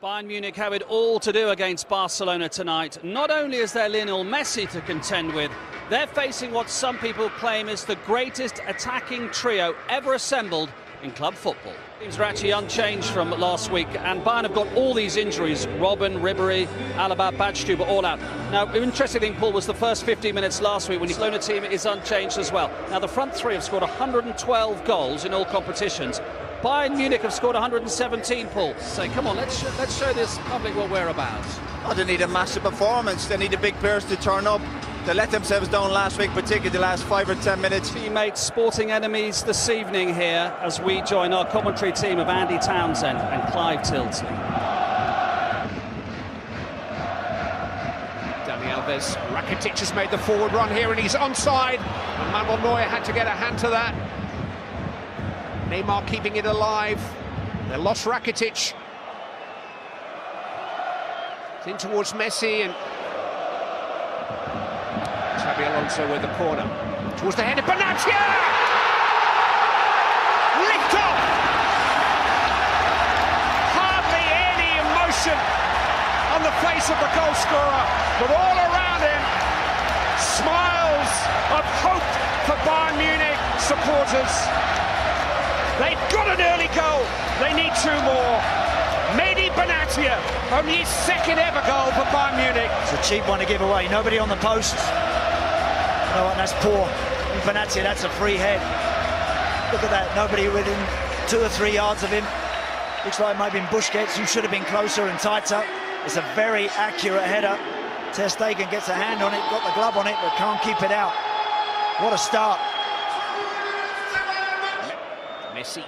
Bayern Munich have it all to do against Barcelona tonight. Not only is there Lionel Messi to contend with, they're facing what some people claim is the greatest attacking trio ever assembled in club football. Teams are actually unchanged from last week, and Bayern have got all these injuries. Robben, Ribéry, Alaba, Badstuber all out. Now, the interesting thing, Paul, was the first 15 minutes last week when the Barcelona team is unchanged as well. Now, the front three have scored 112 goals in all competitions. Bayern Munich have scored 117, Paul. So come on, let's show this public what we're about. Oh, they need a massive performance. They need the big players to turn up. They let themselves down last week, particularly the last 5 or 10 minutes. Teammates, sporting enemies this evening here as we join our commentary team of Andy Townsend and Clive Tilsley. Dani Alves, Rakitic has made the forward run here and he's onside. And Manuel Neuer had to get a hand to that. Neymar keeping it alive. They lost Rakitic. It's in towards Messi and Xabi Alonso with the corner. Towards the head of Benatia! Licked off! Hardly any emotion on the face of the goal scorer, but all around him, smiles of hope for Bayern Munich supporters. They've got an early goal, they need 2 more. Mehdi Benatia, only his second ever goal for Bayern Munich. It's a cheap one to give away, nobody on the post. You know what, that's poor. And Benatia, that's a free head. Look at that, nobody within 2 or 3 yards of him. Looks like maybe Busquets, who should have been closer and tighter. It's a very accurate header. Ter Stegen gets a hand on it, got the glove on it, but can't keep it out. What a start. Messi.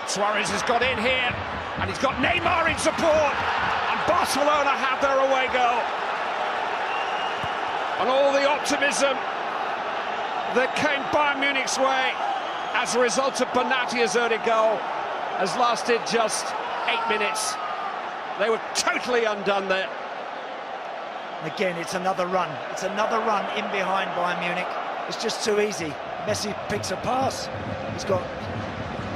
Suarez has got in here, and he's got Neymar in support, and Barcelona have their away goal. And all the optimism that came Bayern Munich's way as a result of Benatia's early goal has lasted just 8 minutes. They were totally undone there. Again, it's another run. It's another run in behind Bayern Munich. It's just too easy. Messi picks a pass. He's got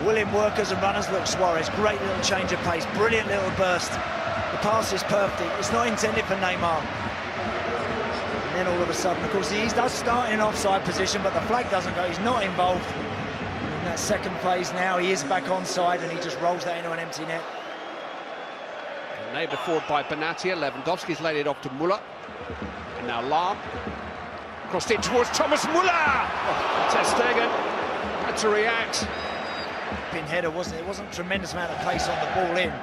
willing workers and runners. Look, Suarez, great little change of pace, brilliant little burst. The pass is perfect. It's not intended for Neymar. And then all of a sudden, of course, he does start in an offside position, but the flag doesn't go. He's not involved in that second phase now. He is back onside, and he just rolls that into an empty net. Nailed forward by Benatia. Lewandowski's laid it off to Müller. And now Lahm. Crossed in towards Thomas Müller. Oh, Ter Stegen had to react. Pin header, wasn't it? It wasn't a tremendous amount of pace on the ball in.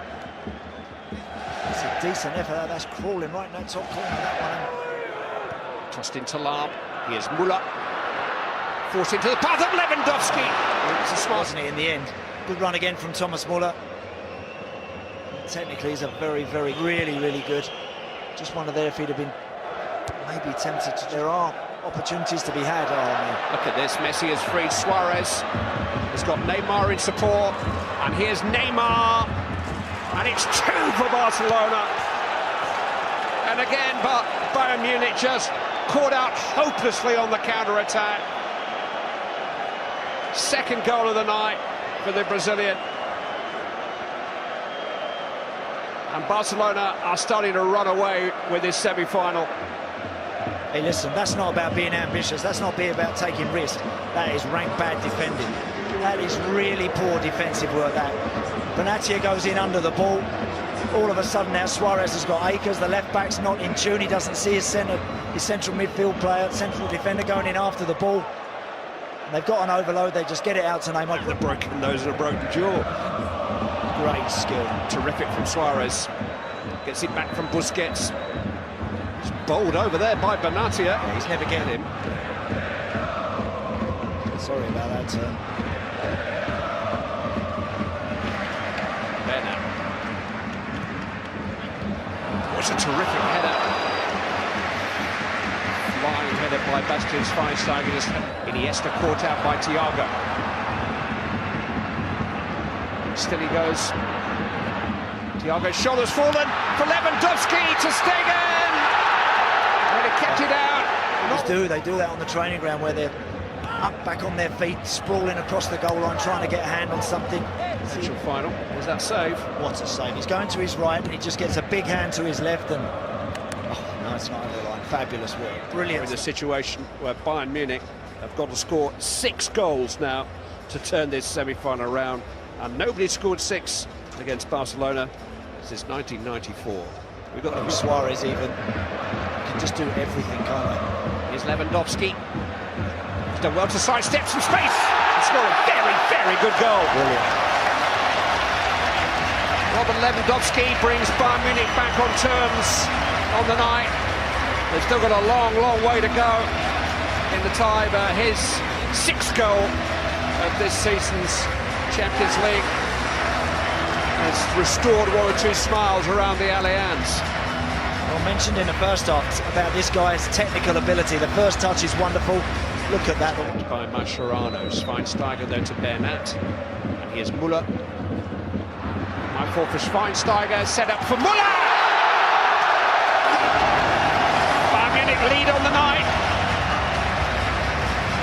It's a decent effort. That's crawling right in that top corner, that one. Tossed into Lahm. Here's Müller. Forced into the path of Lewandowski. It's a smart, wasn't it, in the end? Good run again from Thomas Müller. Technically, he's a very, really good. Just wonder there if he'd have been maybe tempted to. There are opportunities to be had. Oh, man. Look at this. Messi has freed Suarez. He's got Neymar in support. And here's Neymar. And it's 2 for Barcelona. And again, but Bayern Munich just caught out hopelessly on the counter-attack. Second goal of the night for the Brazilian. And Barcelona are starting to run away with this semi-final. Hey, listen, that's not about being ambitious. That's not about taking risks. That is rank bad defending. That is really poor defensive work, that. Benatia goes in under the ball. All of a sudden now Suarez has got acres. The left-back's not in tune. He doesn't see his central midfield player, central defender going in after the ball. And they've got an overload. They just get it out to Neymar. The broken nose and a broken jaw. Great skill. Terrific from Suarez. Gets it back from Busquets. It's bowled over there by Benatia. Yeah, he's never getting him. Sorry about that turn. There now. What a terrific header. Flying header by Bastian Schweinsteiger. Iniesta caught out by Thiago. Still he goes. Thiago's shoulders fallen for Lewandowski. Ter Stegen. And he kept it out. They do that on the training ground where they're up, back on their feet, sprawling across the goal line, trying to get a hand on something. Potential final. Is that save? What a save. He's going to his right and he just gets a big hand to his left and... Oh, nice line of the line. Fabulous work. Brilliant. In a situation where Bayern Munich have got to score 6 goals now to turn this semi-final around, and nobody scored 6 against Barcelona since 1994. We've got the Suarez even. He can just do everything, can't he? Here's Lewandowski. He's done well to sidestep some space. He scored a very, very good goal. Brilliant. Robert Lewandowski brings Bayern Munich back on terms on the night. They've still got a long, long way to go in the tie, but his 6th goal of this season's Champions League has restored 1 or 2 smiles around the Allianz. Well, mentioned in the first half about this guy's technical ability. The first touch is wonderful. Look at that. By Mascherano. Schweinsteiger there to Bernat. And here's Müller. My fault for Schweinsteiger, set up for Müller! Bayern Munich lead on the night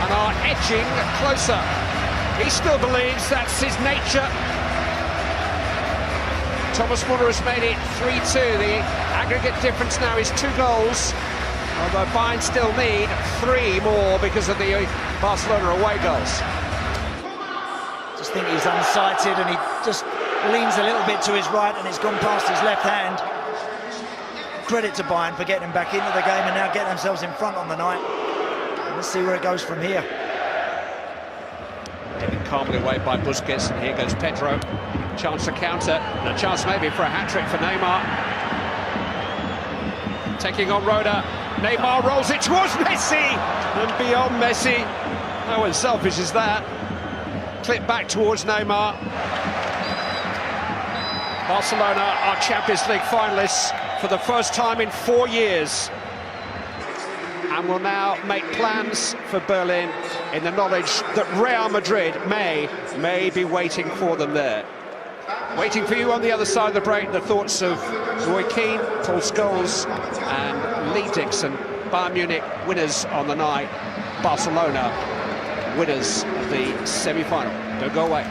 and are edging closer. He still believes that's his nature. Thomas Müller has made it 3-2. The aggregate difference now is 2 goals, although Bayern still need 3 more because of the Barcelona away goals. Just think he's unsighted and he just leans a little bit to his right and it's gone past his left hand. Credit to Bayern for getting him back into the game and now getting themselves in front on the night. Let's see where it goes from here. Taken calmly away by Busquets, and here goes Pedro. Chance to counter, and a chance maybe for a hat-trick for Neymar. Taking on Roda. Neymar rolls it towards Messi, and beyond Messi. How unselfish is that? Clip back towards Neymar. Barcelona are Champions League finalists for the first time in 4 years, and will now make plans for Berlin in the knowledge that Real Madrid may be waiting for them there. Waiting for you on the other side of the break, the thoughts of Roy Keane, Paul Scholes and Lee Dixon. Bayern Munich winners on the night, Barcelona winners of the semi-final. Don't go away.